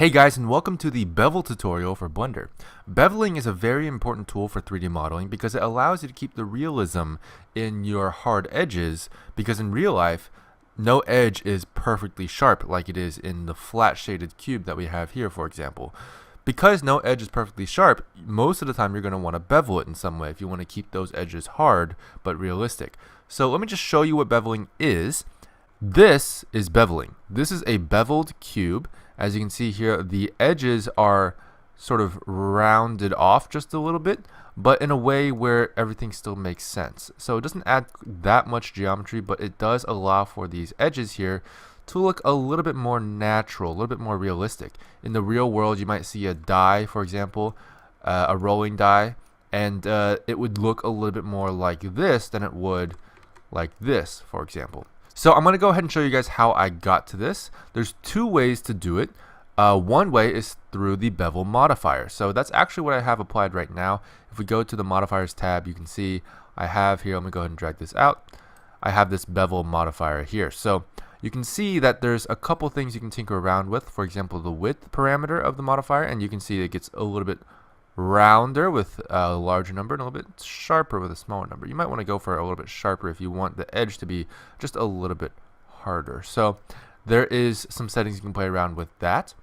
Hey guys, and welcome to the Bevel tutorial for Blender. Beveling is a very important tool for 3D modeling because it allows you to keep the realism in your hard edges, because in real life, no edge is perfectly sharp like it is in the flat shaded cube that we have here, for example. Because no edge is perfectly sharp, most of the time you're going to want to bevel it in some way if you want to keep those edges hard but realistic. So let me just show you what beveling is. This is beveling. This is a beveled cube. As you can see here, the edges are sort of rounded off just a little bit, but in a way where everything still makes sense. So it doesn't add that much geometry, but it does allow for these edges here to look a little bit more natural, a little bit more realistic. In the real world, you might see a die, for example, a rolling die, and it would look a little bit more like this than it would like this, for example. So I'm going to go ahead and show you guys how I got to this. There's two ways to do it. One way is through the bevel modifier. So that's actually what I have applied right now. If we go to the modifiers tab, you can see I have here, let me go ahead and drag this out. I have this bevel modifier here. So you can see that there's a couple things you can tinker around with. For example, the width parameter of the modifier, and you can see it gets a little bit rounder with a larger number and a little bit sharper with a smaller number. You might want to go for a little bit sharper if you want the edge to be just a little bit harder. So there is some settings you can play around with that.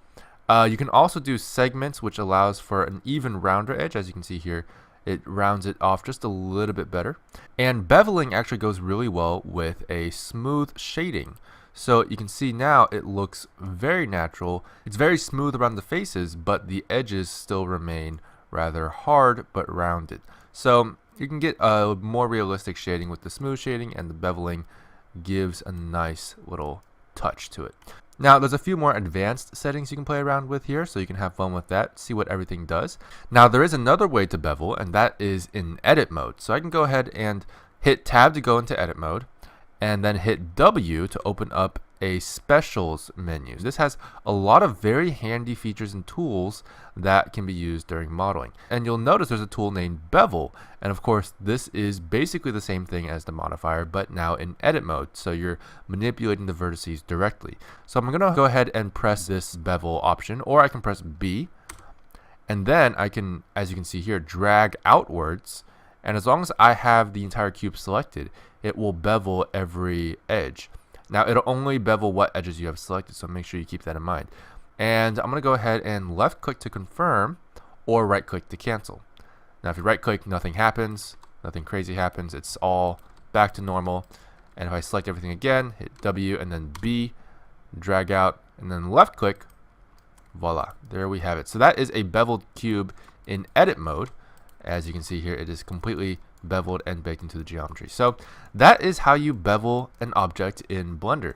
You can also do segments, which allows for an even rounder edge. As you can see here, it rounds it off just a little bit better. And beveling actually goes really well with a smooth shading. So you can see now it looks very natural. It's very smooth around the faces, but the edges still remain rather hard but rounded. So you can get a more realistic shading with the smooth shading, and the beveling gives a nice little touch to it. Now there's a few more advanced settings you can play around with here, so you can have fun with that, see what everything does. Now there is another way to bevel, and that is in edit mode. So I can go ahead and hit tab to go into edit mode, and then hit W to open up a specials menu. This has a lot of very handy features and tools that can be used during modeling. And you'll notice there's a tool named Bevel, and of course this is basically the same thing as the modifier, but now in edit mode, so you're manipulating the vertices directly. So I'm going to go ahead and press this bevel option, or I can press B, and then I can, as you can see here, drag outwards, and as long as I have the entire cube selected, it will bevel every edge. Now it'll only bevel what edges you have selected, so make sure you keep that in mind. And I'm going to go ahead and left click to confirm, or right click to cancel. Now if you right click, nothing happens, nothing crazy happens, it's all back to normal. And if I select everything again, hit W and then B, drag out, and then left click, voila, there we have it. So that is a beveled cube in edit mode. As you can see here, it is completely beveled and baked into the geometry. So that is how you bevel an object in Blender.